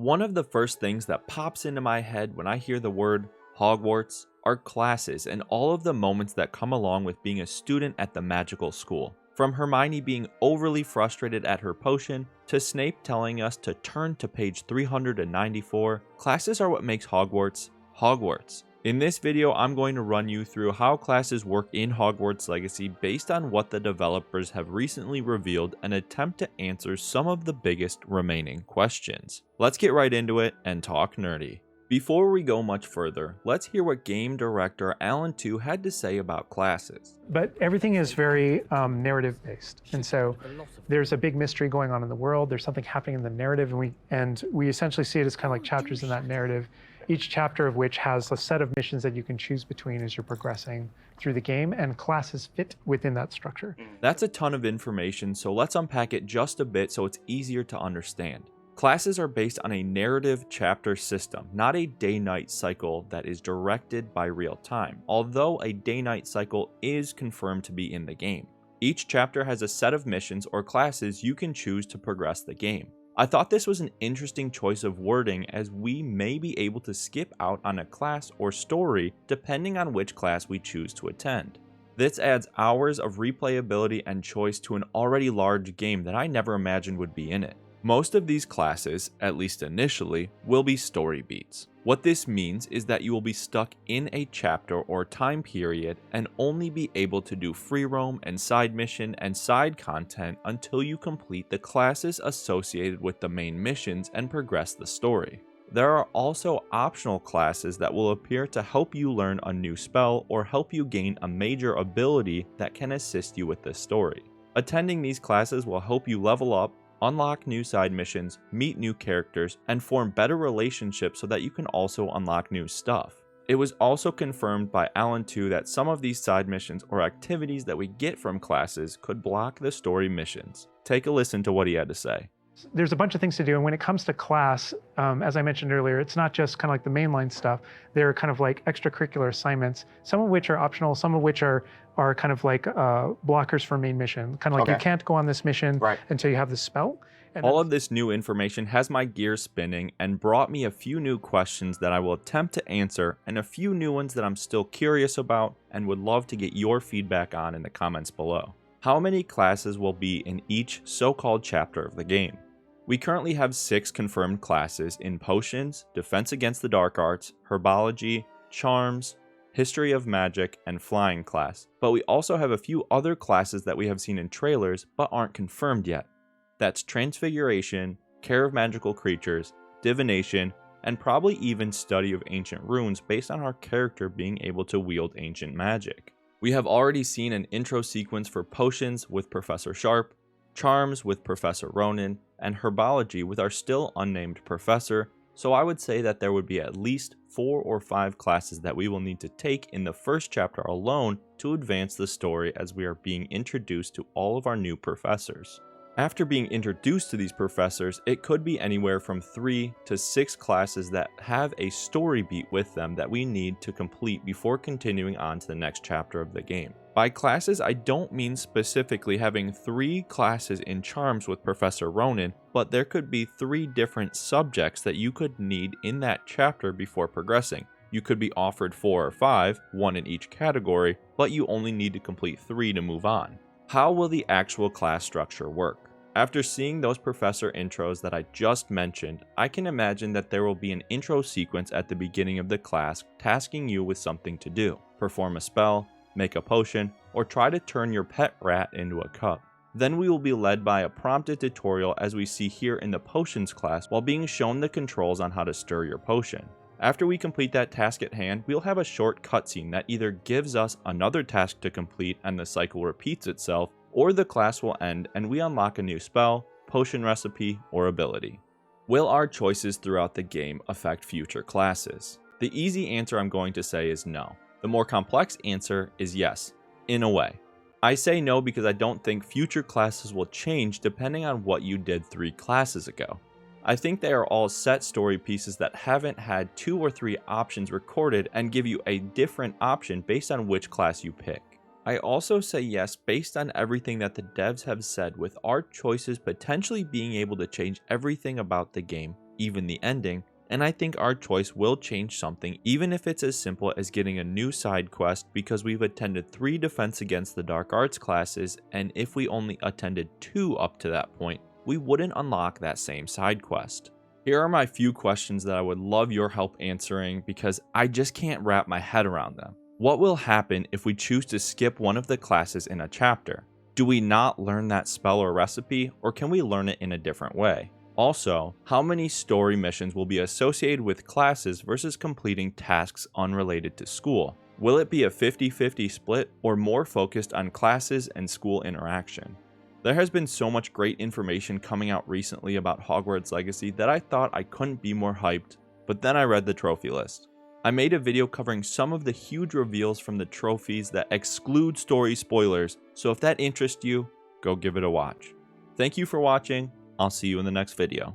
One of the first things that pops into my head when I hear the word Hogwarts are classes and all of the moments that come along with being a student at the magical school. From Hermione being overly frustrated at her potion, to Snape telling us to turn to page 394, classes are what makes Hogwarts, Hogwarts. In this video, I'm going to run you through how classes work in Hogwarts Legacy based on what the developers have recently revealed and attempt to answer some of the biggest remaining questions. Let's get right into it and talk nerdy. Before we go much further, let's hear what game director Alan Two had to say about classes. But everything is very narrative based, and so there's a big mystery going on in the world. There's something happening in the narrative, and we essentially see it as kind of like chapters in that narrative, each chapter of which has a set of missions that you can choose between as you're progressing through the game, and classes fit within that structure. That's a ton of information, so let's unpack it just a bit so it's easier to understand. Classes are based on a narrative chapter system, not a day-night cycle that is directed by real time, although a day-night cycle is confirmed to be in the game. Each chapter has a set of missions or classes you can choose to progress the game. I thought this was an interesting choice of wording, as we may be able to skip out on a class or story depending on which class we choose to attend. This adds hours of replayability and choice to an already large game that I never imagined would be in it. Most of these classes, at least initially, will be story beats. What this means is that you will be stuck in a chapter or time period and only be able to do free roam and side mission and side content until you complete the classes associated with the main missions and progress the story. There are also optional classes that will appear to help you learn a new spell or help you gain a major ability that can assist you with the story. Attending these classes will help you level up, unlock new side missions, meet new characters, and form better relationships so that you can also unlock new stuff. It was also confirmed by Alan Two that some of these side missions or activities that we get from classes could block the story missions. Take a listen to what he had to say. There's a bunch of things to do, and when it comes to class, as I mentioned earlier, it's not just kind of like the mainline stuff. They're kind of like extracurricular assignments, some of which are optional, some of which are kind of like blockers for main mission. Kind of like you can't go on this mission until you have this spell. And all of this new information has my gears spinning and brought me a few new questions that I will attempt to answer, and a few new ones that I'm still curious about and would love to get your feedback on in the comments below. How many classes will be in each so-called chapter of the game? We currently have 6 confirmed classes in Potions, Defense Against the Dark Arts, Herbology, Charms, History of Magic, and Flying class, but we also have a few other classes that we have seen in trailers but aren't confirmed yet. That's Transfiguration, Care of Magical Creatures, Divination, and probably even Study of Ancient Runes based on our character being able to wield ancient magic. We have already seen an intro sequence for Potions with Professor Sharp, Charms with Professor Ronan, and Herbology with our still unnamed professor, so I would say that there would be at least 4 or 5 classes that we will need to take in the first chapter alone to advance the story, as we are being introduced to all of our new professors. After being introduced to these professors, it could be anywhere from 3 to 6 classes that have a story beat with them that we need to complete before continuing on to the next chapter of the game. By classes, I don't mean specifically having 3 classes in Charms with Professor Ronan, but there could be 3 different subjects that you could need in that chapter before progressing. You could be offered 4 or 5, 1 in each category, but you only need to complete 3 to move on. How will the actual class structure work? After seeing those professor intros that I just mentioned, I can imagine that there will be an intro sequence at the beginning of the class tasking you with something to do. Perform a spell, make a potion, or try to turn your pet rat into a cup. Then we will be led by a prompted tutorial, as we see here in the Potions class, while being shown the controls on how to stir your potion. After we complete that task at hand, we'll have a short cutscene that either gives us another task to complete and the cycle repeats itself, or the class will end and we unlock a new spell, potion recipe, or ability. Will our choices throughout the game affect future classes? The easy answer I'm going to say is no. The more complex answer is yes, in a way. I say no because I don't think future classes will change depending on what you did 3 classes ago. I think they are all set story pieces that haven't had 2 or 3 options recorded and give you a different option based on which class you pick. I also say yes based on everything that the devs have said, with our choices potentially being able to change everything about the game even the ending, and I think our choice will change something, even if it's as simple as getting a new side quest because we've attended 3 Defense Against the Dark Arts classes, and if we only attended 2 up to that point, we wouldn't unlock that same side quest. Here are my few questions that I would love your help answering because I just can't wrap my head around them. What will happen if we choose to skip one of the classes in a chapter? Do we not learn that spell or recipe, or can we learn it in a different way? Also, how many story missions will be associated with classes versus completing tasks unrelated to school? Will it be a 50-50 split or more focused on classes and school interaction? There has been so much great information coming out recently about Hogwarts Legacy that I thought I couldn't be more hyped, but then I read the trophy list. I made a video covering some of the huge reveals from the trophies that exclude story spoilers, so if that interests you, go give it a watch. Thank you for watching. I'll see you in the next video.